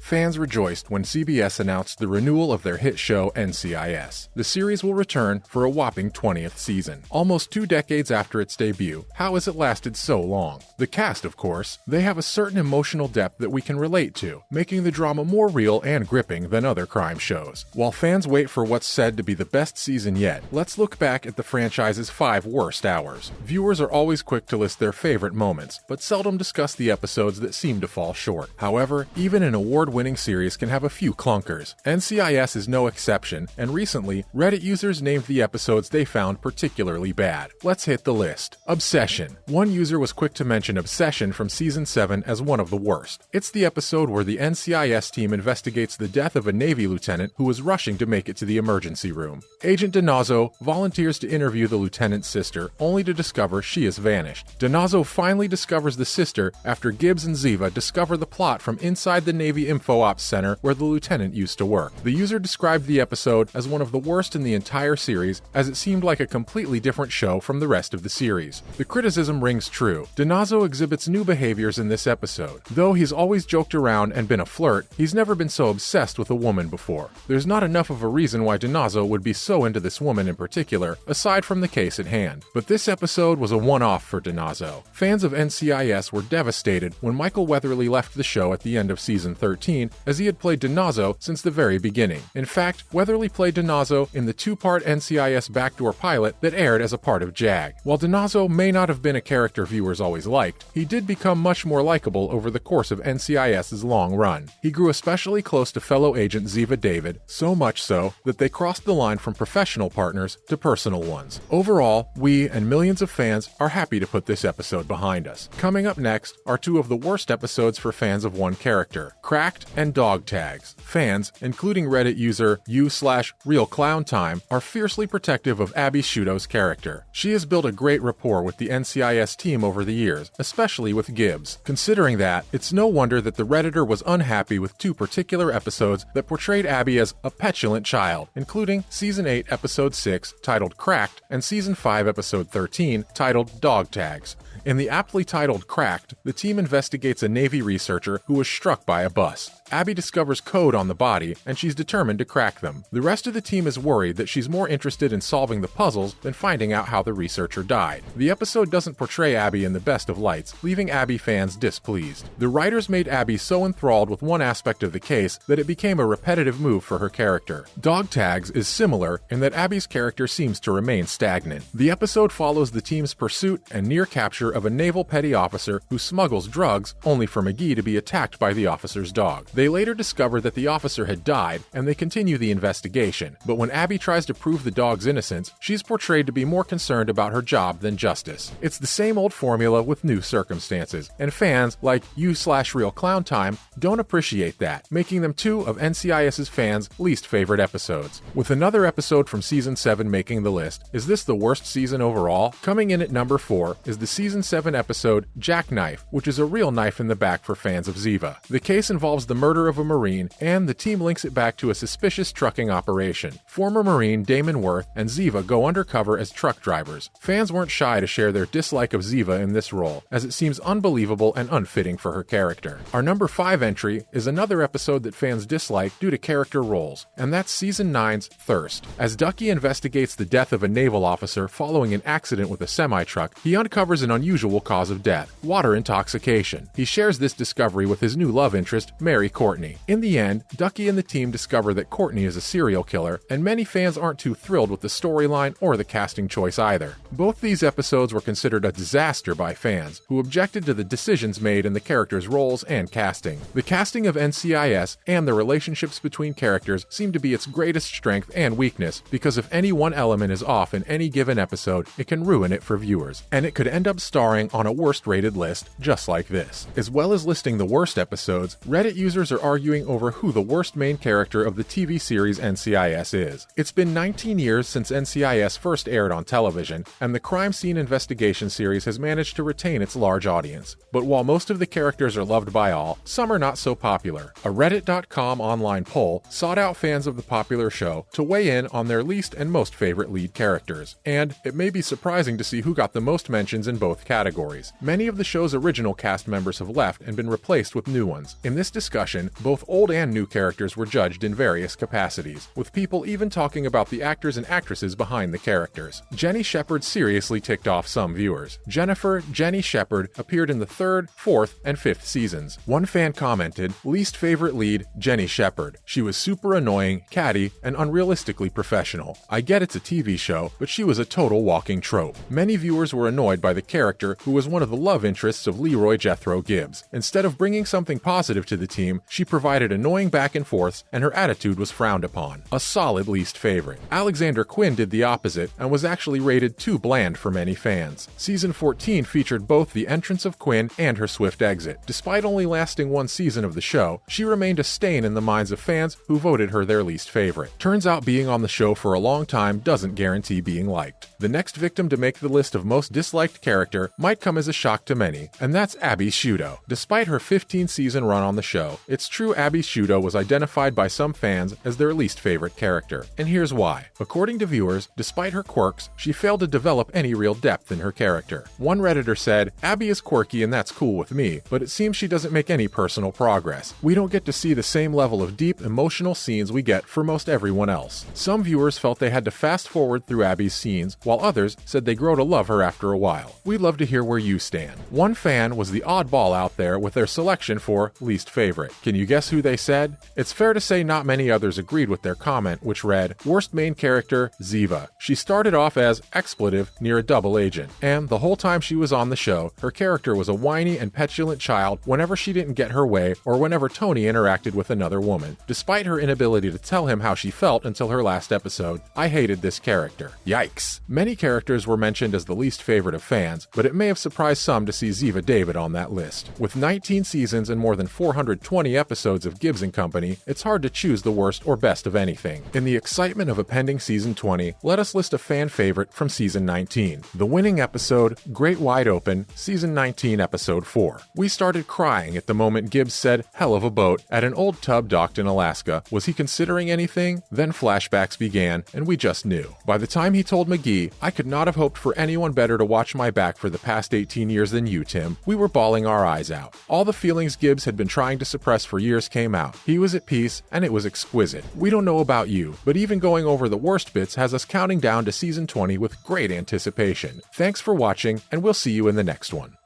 Fans rejoiced when CBS announced the renewal of their hit show NCIS. The series will return for a whopping 20th season. Almost 2 decades after its debut, how has it lasted so long? The cast, of course. They have a certain emotional depth that we can relate to, making the drama more real and gripping than other crime shows. While fans wait for what's said to be the best season yet, let's look back at the franchise's 5 worst hours. Viewers are always quick to list their favorite moments, but seldom discuss the episodes that seem to fall short. However, even an award-winning series can have a few clunkers. NCIS is no exception, and recently, Reddit users named the episodes they found particularly bad. Let's hit the list. Obsession. One user was quick to mention Obsession from Season 7 as one of the worst. It's the episode where the NCIS team investigates the death of a Navy lieutenant who was rushing to make it to the emergency room. Agent DiNozzo volunteers to interview the lieutenant's sister, only to discover she has vanished. DiNozzo finally discovers the sister after Gibbs and Ziva discover the plot from inside the Navy Info Ops Center where the lieutenant used to work. The user described the episode as one of the worst in the entire series, as it seemed like a completely different show from the rest of the series. The criticism rings true. DiNozzo exhibits new behaviors in this episode. Though he's always joked around and been a flirt, he's never been so obsessed with a woman before. There's not enough of a reason why DiNozzo would be so into this woman in particular, aside from the case at hand. But this episode was a one-off for DiNozzo. Fans of NCIS were devastated when Michael Weatherly left the show at the end of Season 13, as he had played DiNozzo since the very beginning. In fact, Weatherly played DiNozzo in the 2-part NCIS backdoor pilot that aired as a part of JAG. While DiNozzo may not have been a character viewers always liked, he did become much more likable over the course of NCIS's long run. He grew especially close to fellow agent Ziva David, so much so that they crossed the line from professional partners to personal ones. Overall, we and millions of fans are happy to put this episode behind us. Coming up next are 2 of the worst episodes for fans of one character, Cracked and Dog Tags. Fans, including Reddit user u/RealClownTime, are fiercely protective of Abby Shudo's character. She has built a great rapport with the NCIS team over the years, especially with Gibbs. Considering that, it's no wonder that the Redditor was unhappy with 2 particular episodes that portrayed Abby as a petulant child, including Season 8 Episode 6, titled Cracked, and Season 5 Episode 13, titled Dog Tags. In the aptly titled Cracked, the team investigates a Navy researcher who was struck by a bus. Abby discovers code on the body, and she's determined to crack them. The rest of the team is worried that she's more interested in solving the puzzles than finding out how the researcher died. The episode doesn't portray Abby in the best of lights, leaving Abby fans displeased. The writers made Abby so enthralled with one aspect of the case that it became a repetitive move for her character. Dog Tags is similar in that Abby's character seems to remain stagnant. The episode follows the team's pursuit and near capture of a naval petty officer who smuggles drugs, only for McGee to be attacked by the officer's dog. They later discover that the officer had died, and they continue the investigation. But when Abby tries to prove the dog's innocence, she's portrayed to be more concerned about her job than justice. It's the same old formula with new circumstances, and fans like u/RealClownTime don't appreciate that, making them 2 of NCIS's fans' least favorite episodes. With another episode from Season 7 making the list, is this the worst season overall? Coming in at number 4 is the Season 7 episode Jackknife, which is a real knife in the back for fans of Ziva. The case involves the murder of a Marine, and the team links it back to a suspicious trucking operation. Former Marine Damon Worth and Ziva go undercover as truck drivers. Fans weren't shy to share their dislike of Ziva in this role, as it seems unbelievable and unfitting for her character. Our number 5 entry is another episode that fans dislike due to character roles, and that's Season 9's Thirst. As Ducky investigates the death of a naval officer following an accident with a semi-truck, he uncovers an unusual cause of death: water intoxication. He shares this discovery with his new love interest, Mary Courtney. In the end, Ducky and the team discover that Courtney is a serial killer, and many fans aren't too thrilled with the storyline or the casting choice either. Both these episodes were considered a disaster by fans, who objected to the decisions made in the characters' roles and casting. The casting of NCIS and the relationships between characters seem to be its greatest strength and weakness, because if any one element is off in any given episode, it can ruin it for viewers, and it could end up starring on a worst-rated list just like this. As well as listing the worst episodes, Reddit users are arguing over who the worst main character of the TV series NCIS is. It's been 19 years since NCIS first aired on television, and the crime scene investigation series has managed to retain its large audience. But while most of the characters are loved by all, some are not so popular. A Reddit.com online poll sought out fans of the popular show to weigh in on their least and most favorite lead characters, and it may be surprising to see who got the most mentions in both categories. Many of the show's original cast members have left and been replaced with new ones. In this discussion, production, both old and new characters were judged in various capacities, with people even talking about the actors and actresses behind the characters. Jenny Shepard seriously ticked off some viewers. Jenny Shepard appeared in the 3rd, 4th, and 5th seasons. One fan commented, "Least favorite lead, Jenny Shepard. She was super annoying, catty, and unrealistically professional. I get it's a TV show, but she was a total walking trope." Many viewers were annoyed by the character, who was one of the love interests of Leroy Jethro Gibbs. Instead of bringing something positive to the team, she provided annoying back and forths, and her attitude was frowned upon. A solid least favorite. Alexander Quinn did the opposite, and was actually rated too bland for many fans. Season 14 featured both the entrance of Quinn and her swift exit. Despite only lasting one season of the show, she remained a stain in the minds of fans who voted her their least favorite. Turns out being on the show for a long time doesn't guarantee being liked. The next victim to make the list of most disliked character might come as a shock to many, and that's Abby Sciuto. Despite her 15-season run on the show, it's true Abby Sciuto was identified by some fans as their least favorite character. And here's why. According to viewers, despite her quirks, she failed to develop any real depth in her character. One Redditor said, "Abby is quirky and that's cool with me, but it seems she doesn't make any personal progress. We don't get to see the same level of deep, emotional scenes we get for most everyone else." Some viewers felt they had to fast forward through Abby's scenes, while others said they grow to love her after a while. We'd love to hear where you stand. One fan was the oddball out there with their selection for least favorite. Can you guess who they said? It's fair to say not many others agreed with their comment, which read, "Worst main character, Ziva. She started off as expletive near a double agent, and the whole time she was on the show, her character was a whiny and petulant child whenever she didn't get her way or whenever Tony interacted with another woman. Despite her inability to tell him how she felt until her last episode, I hated this character." Yikes. Many characters were mentioned as the least favorite of fans, but it may have surprised some to see Ziva David on that list. With 19 seasons and more than 420 episodes of Gibbs & Company, it's hard to choose the worst or best of anything. In the excitement of a pending season 20, let us list a fan favorite from season 19. The winning episode, Great Wide Open, season 19, episode 4. We started crying at the moment Gibbs said, "Hell of a boat," at an old tub docked in Alaska. Was he considering anything? Then flashbacks began, and we just knew. By the time he told McGee, "I could not have hoped for anyone better to watch my back for the past 18 years than you, Tim," we were bawling our eyes out. All the feelings Gibbs had been trying to suppress for years came out. He was at peace, and it was exquisite. We don't know about you, but even going over the worst bits has us counting down to season 20 with great anticipation. Thanks for watching, and we'll see you in the next one.